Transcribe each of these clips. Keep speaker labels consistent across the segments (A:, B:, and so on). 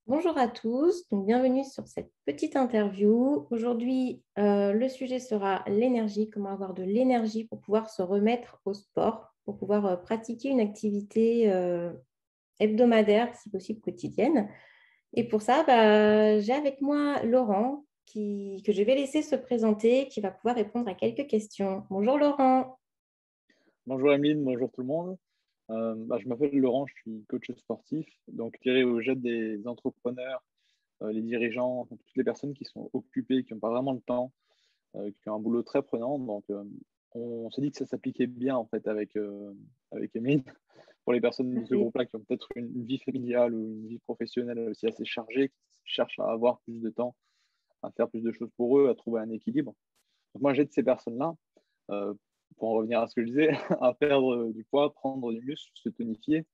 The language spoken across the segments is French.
A: Bonjour à tous, donc bienvenue sur cette petite interview. Aujourd'hui, le sujet sera l'énergie, comment avoir de l'énergie pour pouvoir se remettre au sport, pour pouvoir pratiquer une activité hebdomadaire, si possible quotidienne. Et pour ça, j'ai avec moi Laurent, que je vais laisser se présenter, qui va pouvoir répondre à quelques questions. Bonjour Laurent.
B: Bonjour Emeline, bonjour tout le monde. Je m'appelle Laurent, je suis coach sportif. Donc, je dirais aux j'aide des entrepreneurs, les dirigeants, enfin, toutes les personnes qui sont occupées, qui n'ont pas vraiment le temps, qui ont un boulot très prenant. Donc, on s'est dit que ça s'appliquait bien en fait avec Emeline pour les personnes de ce
A: Parfait.
B: groupe-là qui ont peut-être une vie familiale ou une vie professionnelle aussi assez chargée, qui cherchent à avoir plus de temps, à faire plus de choses pour eux, à trouver un équilibre. Donc, moi, j'aide ces personnes-là. Euh, pour en revenir à ce que je disais, à perdre du poids, prendre du muscle, se tonifier,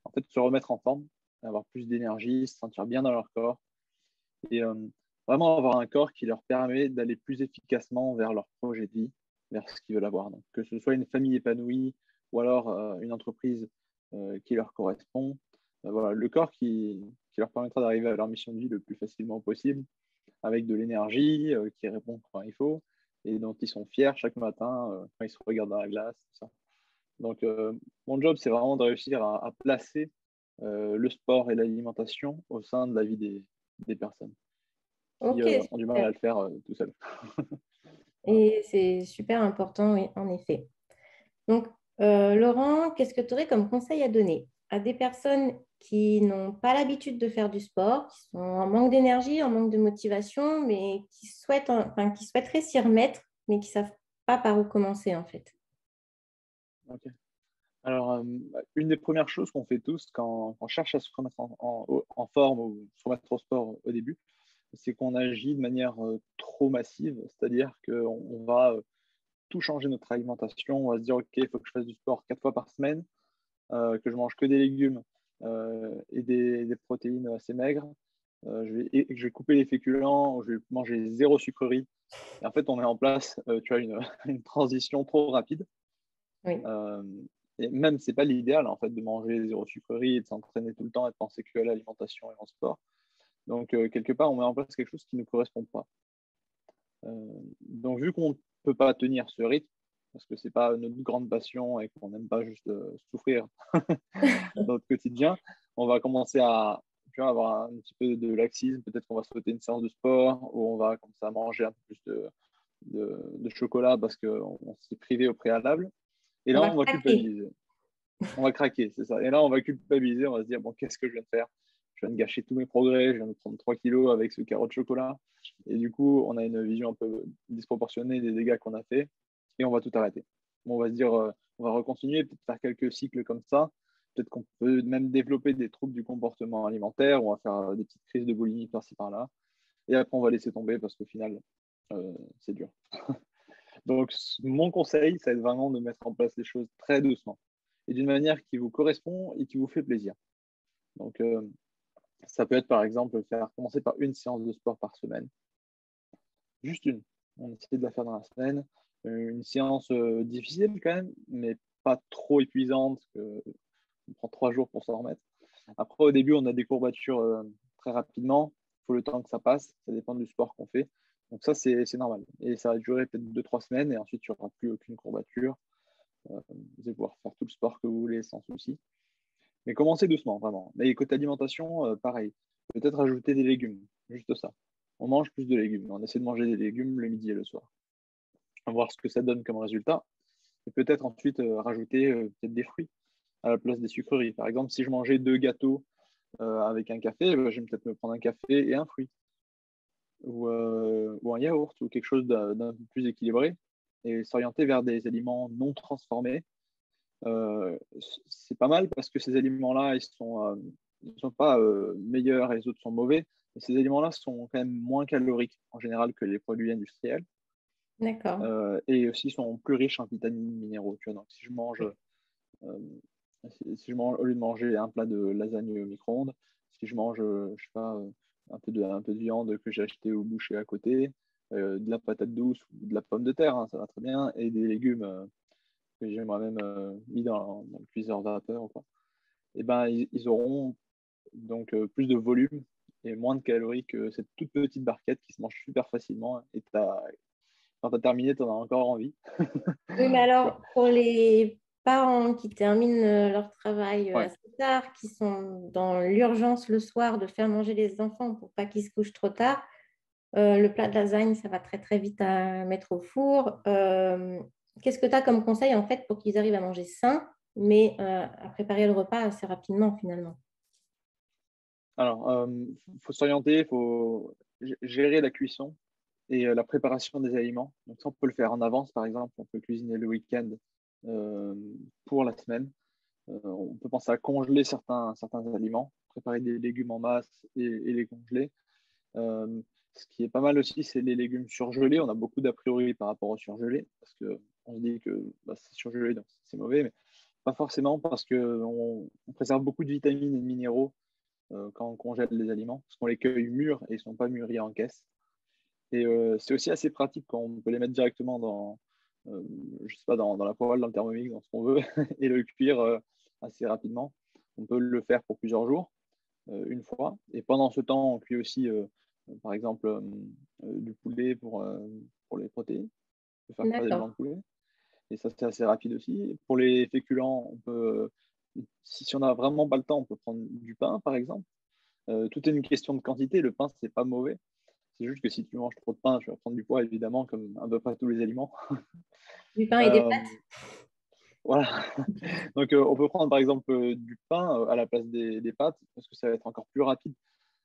B: en fait, se remettre en forme, avoir plus d'énergie, se sentir bien dans leur corps et vraiment avoir un corps qui leur permet d'aller plus efficacement vers leur projet de vie, vers ce qu'ils veulent avoir. Donc, que ce soit une famille épanouie ou alors une entreprise qui leur correspond. Voilà, le corps qui leur permettra d'arriver à leur mission de vie le plus facilement possible, avec de l'énergie, qui répond quand il faut et dont ils sont fiers chaque matin quand ils se regardent dans la glace. Tout ça. Donc, mon job, c'est vraiment de réussir à placer le sport et l'alimentation au sein de la vie des personnes qui
A: Ok,
B: ont du mal à
A: super.
B: le faire tout seuls. Voilà.
A: Et c'est super important, oui, en effet. Donc, Laurent, qu'est-ce que tu aurais comme conseil à donner à des personnes qui n'ont pas l'habitude de faire du sport, qui sont en manque d'énergie, en manque de motivation, mais qui souhaiteraient s'y remettre, mais qui ne savent pas par où commencer, en fait?
B: Ok. Alors, une des premières choses qu'on fait tous quand on cherche à se remettre en forme ou se remettre au sport au début, c'est qu'on agit de manière trop massive, c'est-à-dire qu'on va tout changer notre alimentation. On va se dire, OK, il faut que je fasse du sport 4 fois par semaine, que je mange que des légumes et des protéines assez maigres. Je vais couper les féculents, je vais manger zéro sucrerie. Et en fait, on met en place tu vois, une transition trop rapide.
A: Oui.
B: Euh, et même, c'est pas l'idéal en fait de manger zéro sucrerie et de s'entraîner tout le temps et de penser que à l'alimentation et au sport. Donc, quelque part, on met en place quelque chose qui ne nous correspond pas. Donc, vu qu'on ne peut pas tenir ce rythme, parce que c'est pas notre grande passion et qu'on n'aime pas juste souffrir dans notre quotidien, on va commencer à tu vois, avoir un petit peu de laxisme. Peut-être qu'on va sauter une séance de sport ou on va commencer à manger un peu plus de chocolat parce qu'on s'est privé au préalable. Et
A: On
B: là,
A: va
B: on va
A: craquer.
B: culpabiliser. On va craquer, c'est ça. Et là, on va culpabiliser. On va se dire, bon, qu'est-ce que je viens de faire? Je viens de gâcher tous mes progrès. Je viens de prendre 3 kilos avec ce carreau de chocolat. Et du coup, on a une vision un peu disproportionnée des dégâts qu'on a fait. Et on va tout arrêter. On va se dire, on va recontinuer, peut-être faire quelques cycles comme ça. Peut-être qu'on peut même développer des troubles du comportement alimentaire. On va faire des petites crises de boulimie par-ci par-là. Et après, on va laisser tomber parce qu'au final, c'est dur. Donc, mon conseil, c'est vraiment de mettre en place les choses très doucement et d'une manière qui vous correspond et qui vous fait plaisir. Donc, ça peut être par exemple faire commencer par une séance de sport par semaine, juste une. On essaie de la faire dans la semaine. Une séance difficile quand même, mais pas trop épuisante, que on prend 3 jours pour s'en remettre. Après, au début, on a des courbatures très rapidement. Il faut le temps que ça passe. Ça dépend du sport qu'on fait. Donc ça, c'est normal. Et ça va durer peut-être 2, 3 semaines et ensuite, il n'y aura plus aucune courbature. Vous allez pouvoir faire tout le sport que vous voulez sans souci. Mais commencez doucement, vraiment. Mais côté alimentation, pareil. Peut-être ajouter des légumes, juste ça. On mange plus de légumes. On essaie de manger des légumes le midi et le soir. On va voir ce que ça donne comme résultat. Et peut-être ensuite rajouter peut-être des fruits à la place des sucreries. Par exemple, si je mangeais 2 gâteaux avec un café, je vais peut-être me prendre un café et un fruit. Ou un yaourt, ou quelque chose d'un peu plus équilibré. Et s'orienter vers des aliments non transformés. C'est pas mal parce que ces aliments-là, ils sont pas meilleurs et les autres sont mauvais. Mais ces aliments-là sont quand même moins caloriques en général que les produits industriels
A: D'accord.
B: et aussi sont plus riches en vitamines, minéraux. Tu vois. Donc, euh, si je mange, au lieu de manger un plat de lasagne au micro-ondes, si je mange, je sais pas, un peu de viande que j'ai acheté au boucher à côté, de la patate douce ou de la pomme de terre, hein, ça va très bien, et des légumes que j'ai moi-même mis dans le cuiseur vapeur, quoi. Et ben, ils auront donc plus de volume et moins de calories que cette toute petite barquette qui se mange super facilement. Et quand tu as terminé, tu en as encore envie.
A: Oui, mais alors, pour les parents qui terminent leur travail
B: Ouais.
A: assez tard, qui sont dans l'urgence le soir de faire manger les enfants pour pas qu'ils se couchent trop tard, le plat de lasagne, ça va très très vite à mettre au four. Qu'est-ce que tu as comme conseil en fait pour qu'ils arrivent à manger sain, mais à préparer le repas assez rapidement finalement?
B: Alors, faut s'orienter, il faut gérer la cuisson et la préparation des aliments. Donc, ça, on peut le faire en avance, par exemple. On peut cuisiner le week-end euh, pour la semaine. On peut penser à congeler certains aliments, préparer des légumes en masse et les congeler. Euh, Ce qui est pas mal aussi, c'est les légumes surgelés. On a beaucoup d'a priori par rapport aux surgelés, parce qu'on se dit que c'est surgelé, donc c'est mauvais, mais pas forcément, parce qu'on préserve beaucoup de vitamines et de minéraux quand on congèle les aliments, parce qu'on les cueille mûrs et ils ne sont pas mûris en caisse. Et c'est aussi assez pratique quand on peut les mettre directement je sais pas, dans la poêle, dans le Thermomix, dans ce qu'on veut, et le cuire assez rapidement. On peut le faire pour plusieurs jours, une fois. Et pendant ce temps, on cuit aussi, par exemple, du poulet pour les protéines. On peut faire cuire des
A: D'accord.
B: blancs de poulet. Et ça, c'est assez rapide aussi. Pour les féculents, si on n'a vraiment pas le temps, on peut prendre du pain, par exemple. Tout est une question de quantité. Le pain, c'est pas mauvais. C'est juste que si tu manges trop de pain, tu vas prendre du poids, évidemment, comme à peu près tous les aliments.
A: Du pain et des
B: Euh,
A: pâtes?
B: voilà. Donc, on peut prendre, par exemple, du pain à la place des pâtes, parce que ça va être encore plus rapide.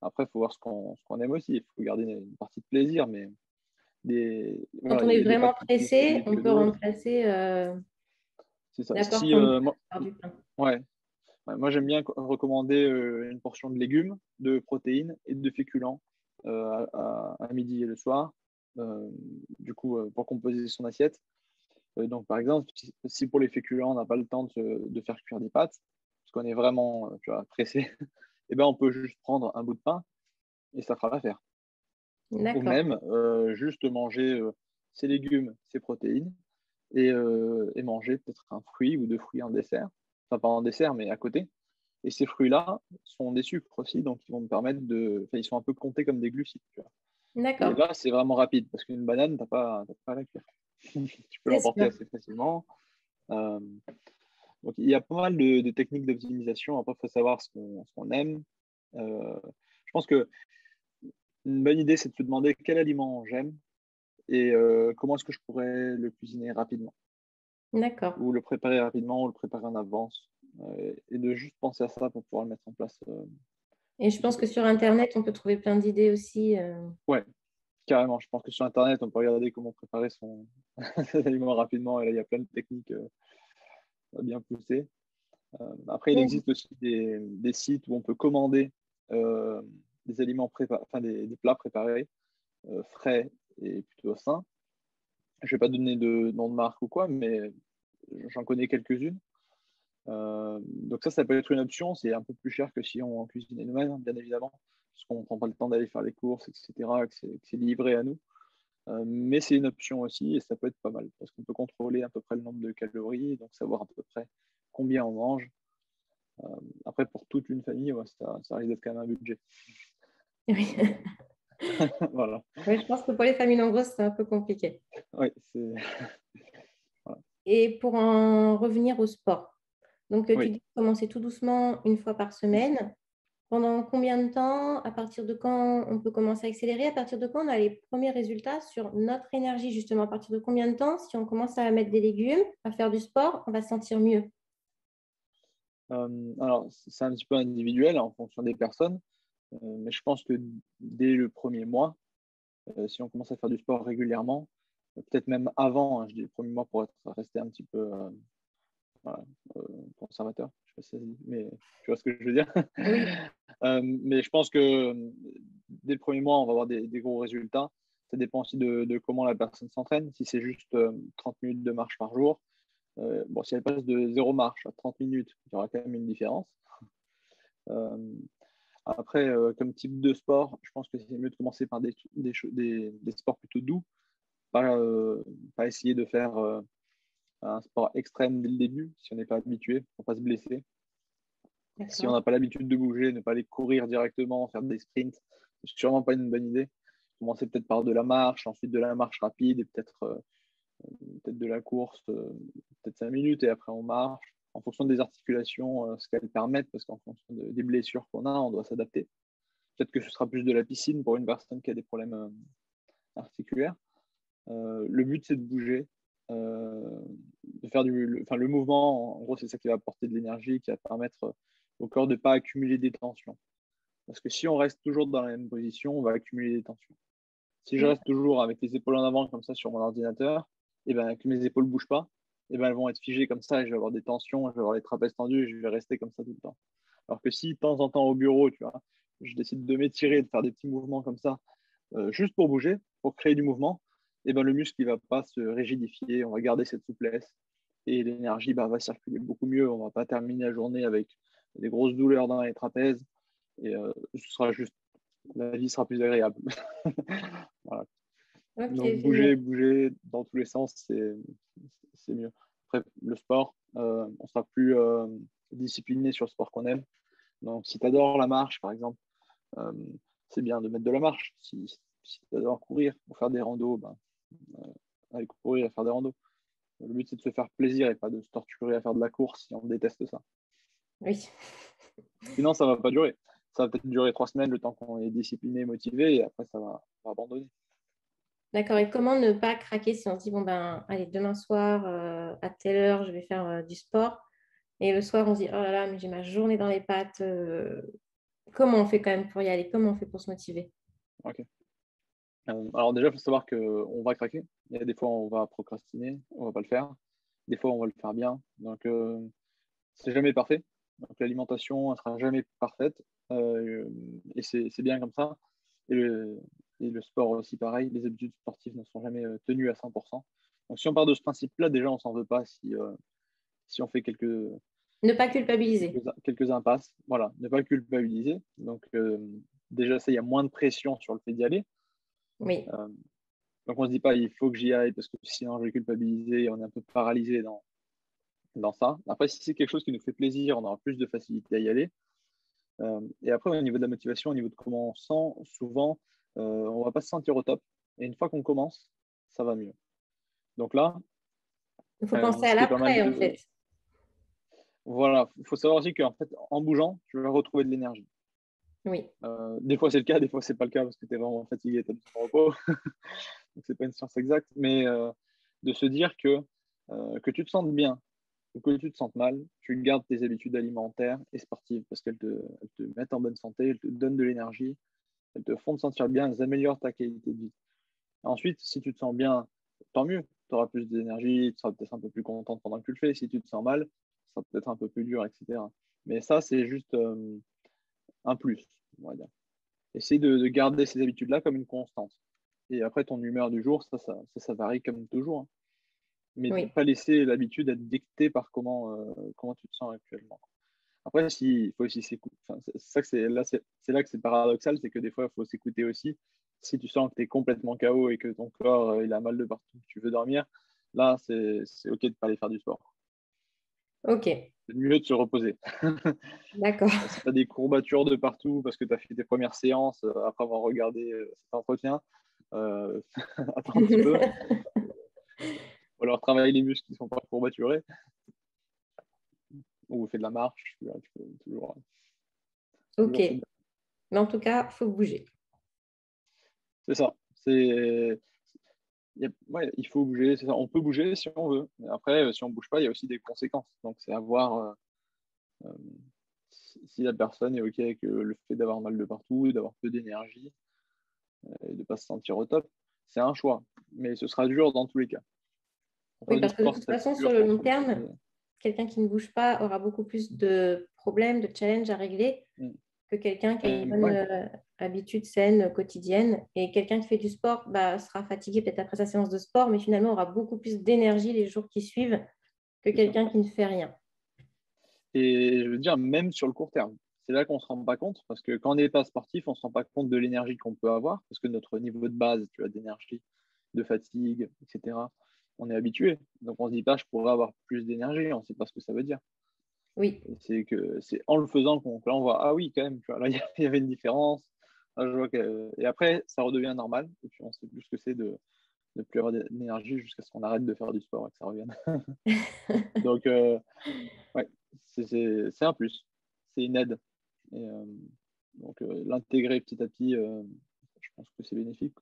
B: Après, il faut voir ce qu'on aime aussi. Il faut garder une partie de plaisir, mais
A: Quand
B: voilà,
A: on
B: il
A: est
B: y a des
A: vraiment
B: pâtes qui sont plus
A: pressé,
B: vite
A: on
B: que
A: peut
B: d'autres.
A: remplacer
B: C'est ça.
A: la portion de pâtes par du pain.
B: Ouais. Ouais, moi, j'aime bien recommander une portion de légumes, de protéines et de féculents à midi et le soir, euh, du coup, pour composer son assiette. Donc, par exemple, si pour les féculents, on n'a pas le temps de faire cuire des pâtes, parce qu'on est vraiment tu vois, pressé, eh ben, on peut juste prendre un bout de pain et ça fera l'affaire. Ou
A: D'accord.
B: même juste manger ses légumes, ses protéines et manger peut-être un fruit ou deux fruits en dessert. Enfin, pas en dessert, mais à côté. Et ces fruits-là sont des sucres aussi, donc ils vont me permettre enfin, ils sont un peu comptés comme des glucides. Tu vois. Et
A: D'accord.
B: là, c'est vraiment rapide, parce qu'une banane, t'as pas à la cuire. Tu peux
A: C'est
B: l'emporter
A: sûr.
B: assez facilement. Euh, donc, il y a pas mal de techniques d'optimisation. Après, il faut savoir ce qu'on aime. Je pense que une bonne idée, c'est de se demander quel aliment j'aime et comment est-ce que je pourrais le cuisiner rapidement,
A: D'accord.
B: ou le préparer rapidement, ou le préparer en avance, et de juste penser à ça pour pouvoir le mettre en place
A: Et je pense
B: petit
A: que
B: à
A: sur
B: petit.
A: Internet, on peut trouver plein d'idées aussi.
B: Ouais, carrément. Je pense que sur Internet, on peut regarder comment préparer ses aliments rapidement, et là, il y a plein de techniques bien poussées. Après, il
A: Oui.
B: existe aussi des sites où on peut commander euh, des aliments enfin des plats préparés, frais et plutôt sains. Je ne vais pas donner de nom de marque ou quoi, mais j'en connais quelques-unes. Donc ça peut être une option. C'est un peu plus cher que si on en cuisinait nous-mêmes, hein, bien évidemment, parce qu'on ne prend pas le temps d'aller faire les courses, etc., que c'est livré à nous. Mais c'est une option aussi et ça peut être pas mal parce qu'on peut contrôler à peu près le nombre de calories, donc savoir à peu près combien on mange. Euh, Après, pour toute une famille, ouais, ça risque d'être quand même un budget.
A: Oui.
B: Voilà.
A: Oui, je pense que pour les familles nombreuses, c'est un peu compliqué.
B: Ouais, voilà.
A: Et pour en revenir au sport, donc tu
B: Oui.
A: dis commencer tout doucement une fois par semaine. Pendant combien de temps, à partir de quand on peut commencer à accélérer, à partir de quand on a les premiers résultats sur notre énergie, justement, à partir de combien de temps, si on commence à mettre des légumes, à faire du sport, on va se sentir mieux.
B: Alors, c'est un petit peu individuel en fonction des personnes, mais je pense que dès le premier mois, si on commence à faire du sport régulièrement, peut-être même avant, hein, je dis le premier mois pour rester un petit peu voilà, euh, conservateur, je sais pas si ça se dit, mais tu vois ce que je veux dire.
A: Oui,
B: Mais je pense que dès le premier mois, on va avoir des gros résultats. Ça dépend aussi de comment la personne s'entraîne. Si c'est juste 30 minutes de marche par jour, bon, si elle passe de 0 marche à 30 minutes, il y aura quand même une différence. Euh, Après, comme type de sport, je pense que c'est mieux de commencer par des sports plutôt doux, pas essayer de faire un sport extrême dès le début si on n'est pas habitué pour ne pas se blesser. Si on
A: D'accord.
B: n'a pas l'habitude de bouger, ne pas aller courir directement, faire des sprints, c'est sûrement pas une bonne idée. Commencer peut-être par de la marche, ensuite de la marche rapide et peut-être de la course, peut-être 5 minutes et après on marche. En fonction des articulations, ce qu'elles permettent, parce qu'en fonction des blessures qu'on a, on doit s'adapter. Peut-être que ce sera plus de la piscine pour une personne qui a des problèmes articulaires. Le but, c'est de bouger, de faire le mouvement. En gros, c'est ça qui va apporter de l'énergie, qui va permettre au corps de ne pas accumuler des tensions. Parce que si on reste toujours dans la même position, on va accumuler des tensions. Si je reste toujours avec les épaules en avant comme ça sur mon ordinateur, et ben, que mes épaules ne bougent pas, et ben, elles vont être figées comme ça et je vais avoir des tensions, je vais avoir les trapèzes tendus et je vais rester comme ça tout le temps. Alors que si de temps en temps au bureau, tu vois, je décide de m'étirer, de faire des petits mouvements comme ça, juste pour bouger, pour créer du mouvement, et ben, le muscle ne va pas se rigidifier, on va garder cette souplesse et l'énergie va circuler beaucoup mieux. On ne va pas terminer la journée avec des grosses douleurs dans les trapèzes et la vie sera plus agréable. Voilà.
A: Ok,
B: Donc
A: génial.
B: bouger dans tous les sens, c'est mieux. Après, le sport, on sera plus discipliné sur le sport qu'on aime. Donc si tu adores la marche, par exemple, euh, c'est bien de mettre de la marche. Si tu adores courir ou faire des randos, ben, aller courir et faire des randos. Le but, c'est de se faire plaisir et pas de se torturer à faire de la course si on déteste ça.
A: Oui.
B: Sinon, ça ne va pas durer. Ça va peut-être durer 3 semaines, le temps qu'on est discipliné, motivé, et après, on va abandonner.
A: D'accord. Et comment ne pas craquer si on se dit, bon, ben, allez, demain soir, à telle heure, je vais faire du sport. Et le soir, on se dit, oh là là, mais j'ai ma journée dans les pattes. Comment on fait quand même pour y aller? Comment on fait pour se motiver?
B: Ok. Alors déjà, il faut savoir qu'on va craquer. Il y a des fois, on va procrastiner, on va pas le faire. Des fois, on va le faire bien. Donc, c'est jamais parfait. Donc, l'alimentation ne sera jamais parfaite. Et c'est bien comme ça. Et le sport aussi, pareil. Les habitudes sportives ne sont jamais tenues à 100%. Donc, si on part de ce principe-là, déjà, on s'en veut pas si on fait
A: Ne pas culpabiliser.
B: quelques impasses. Voilà, ne pas culpabiliser. Donc, déjà, ça, il y a moins de pression sur le fait d'y aller.
A: Oui.
B: Euh, donc, on ne se dit pas, il faut que j'y aille parce que sinon, je vais culpabiliser et on est un peu paralysé dans ça. Après, si c'est quelque chose qui nous fait plaisir, on aura plus de facilité à y aller. Et après, au niveau de la motivation, au niveau de comment on sent, souvent, on ne va pas se sentir au top. Et une fois qu'on commence, ça va mieux. Donc là,
A: Il faut penser à
B: ce qui est pas mal
A: l'après, en
B: de.
A: fait.
B: Voilà, il faut savoir aussi qu'en fait, en bougeant, tu vas retrouver de l'énergie.
A: Oui.
B: Des fois, c'est le cas, des fois, c'est pas le cas parce que tu es vraiment fatigué, tu as besoin de repos. Donc, c'est pas une science exacte, mais de se dire que tu te sentes bien ou que tu te sentes mal, tu gardes tes habitudes alimentaires et sportives parce qu'elles te mettent en bonne santé, elles te donnent de l'énergie, elles te font te sentir bien, elles améliorent ta qualité de vie. Ensuite, si tu te sens bien, tant mieux, tu auras plus d'énergie, tu seras peut-être un peu plus content pendant que tu le fais. Si tu te sens mal, ça sera peut-être un peu plus dur, etc. Mais ça, c'est juste un plus, on va dire. Essaye de garder ces habitudes-là comme une constante. Et après, ton humeur du jour, ça varie comme toujours, hein. Mais
A: Oui.
B: pas laisser l'habitude être dictée par comment tu te sens actuellement. Après, il faut aussi s'écouter. Enfin, c'est là que c'est paradoxal, c'est que des fois, il faut s'écouter aussi. Si tu sens que tu es complètement KO et que ton corps il a mal de partout, que tu veux dormir, là, c'est OK de ne pas aller faire du sport.
A: Ok.
B: C'est mieux de se reposer.
A: D'accord.
B: Si tu as des courbatures de partout parce que tu as fait tes premières séances après avoir regardé cet entretien, euh, attends un petit peu. Ou alors travailler les muscles qui ne sont pas courbaturés ou fais de la marche. Tu peux
A: Ok.
B: toujours c'est bien.
A: Mais en tout cas, il faut bouger.
B: C'est ça. Ouais, il faut bouger. C'est ça. On peut bouger si on veut. Mais après, si on ne bouge pas, il y a aussi des conséquences. Donc, c'est à voir euh, si la personne est OK avec le fait d'avoir mal de partout, d'avoir peu d'énergie et de ne pas se sentir au top. C'est un choix. Mais ce sera dur dans tous les cas. On
A: Oui,
B: fait du
A: parce que de
B: sport,
A: toute
B: c'est peut-être
A: façon, sur
B: dur
A: le
B: pour
A: long
B: ceux qui.
A: terme, quelqu'un qui ne bouge pas aura beaucoup plus de problèmes, de challenges à régler
B: Mm.
A: que quelqu'un qui a une bonne
B: Ouais.
A: habitude saine quotidienne. Et quelqu'un qui fait du sport bah, sera fatigué peut-être après sa séance de sport, mais finalement aura beaucoup plus d'énergie les jours qui suivent que
B: C'est ça.
A: quelqu'un qui ne fait rien.
B: Et je veux dire, même sur le court terme, c'est là qu'on ne se rend pas compte, parce que quand on n'est pas sportif, on ne se rend pas compte de l'énergie qu'on peut avoir, parce que notre niveau de base, tu as d'énergie, de fatigue, etc., on est habitué. Donc on se dit pas, je pourrais avoir plus d'énergie, on ne sait pas ce que ça veut dire.
A: Oui,
B: C'est que c'est en le faisant qu'on là on voit ah oui quand même tu vois là il y avait une différence. Là, je vois que... Et après ça redevient normal et puis on sait plus ce que c'est de ne plus avoir d'énergie jusqu'à ce qu'on arrête de faire du sport et que ça revienne. Donc ouais, c'est un plus, c'est une aide. Et, donc l'intégrer petit à petit, je pense que c'est bénéfique.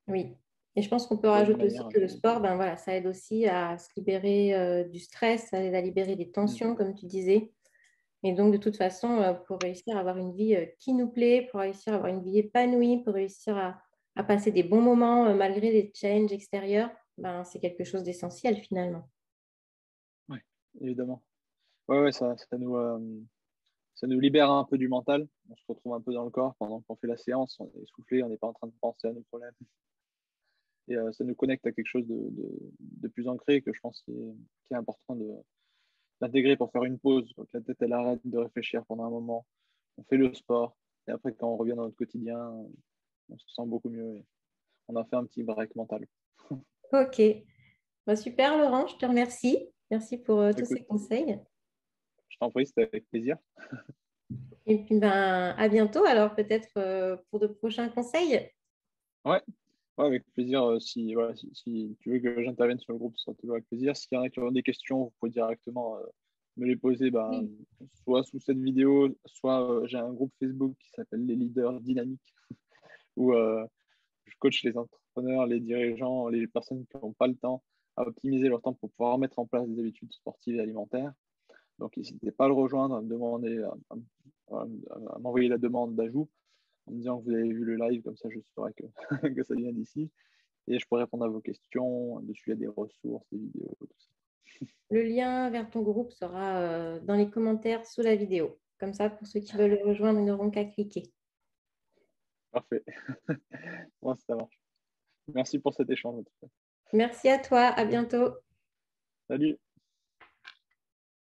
A: oui. Et je pense qu'on peut
B: Pas d'une
A: rajouter aussi
B: manière
A: que le sport,
B: infinite.
A: ben voilà, ça aide aussi à se libérer du stress, ça aide à libérer des
B: Mm.
A: tensions, comme tu disais. Et donc, de toute façon, pour réussir à avoir une vie qui nous plaît, pour réussir à avoir une vie épanouie, pour réussir à passer des bons moments malgré les challenges extérieurs, ben, c'est quelque chose d'essentiel finalement.
B: Ouais, évidemment. Ouais, ouais, ça nous libère un peu du mental. On se retrouve un peu dans le corps pendant qu'on fait la séance. On est essoufflé, on n'est pas en train de penser à nos problèmes. Et ça nous connecte à quelque chose de plus ancré que je pense qui est important d'intégrer pour faire une pause. Quand la tête, elle arrête de réfléchir pendant un moment. On fait le sport. Et après, quand on revient dans notre quotidien, on se sent beaucoup mieux. Et on a fait un petit break mental.
A: Ok. Ben, super, Laurent, je te remercie. Merci pour tous
B: Écoute,
A: ces conseils.
B: je t'en prie, c'était avec plaisir.
A: Et puis, ben, à bientôt, alors peut-être pour de prochains conseils.
B: Ouais, ouais, avec plaisir. Si, voilà, si tu veux que j'intervienne sur le groupe, ce sera toujours avec plaisir. S'il y en a qui ont des questions, vous pouvez directement me les poser bah,
A: Oui.
B: soit sous cette vidéo, soit j'ai un groupe Facebook qui s'appelle Les Leaders Dynamiques, où je coach les entrepreneurs, les dirigeants, les personnes qui n'ont pas le temps à optimiser leur temps pour pouvoir mettre en place des habitudes sportives et alimentaires. Donc, n'hésitez pas à le rejoindre, à me demander, à m'envoyer la demande d'ajout en me disant que vous avez vu le live, comme ça je saurai que, que ça vient d'ici. Et je pourrais répondre à vos questions. Dessus, il y a des ressources, des vidéos, tout ça.
A: Le lien vers ton groupe sera dans les commentaires sous la vidéo. Comme ça, pour ceux qui veulent le rejoindre, ils n'auront qu'à cliquer.
B: Parfait. Bon, ça marche. Merci pour cet échange. En tout cas.
A: Merci à toi, à bientôt.
B: Salut.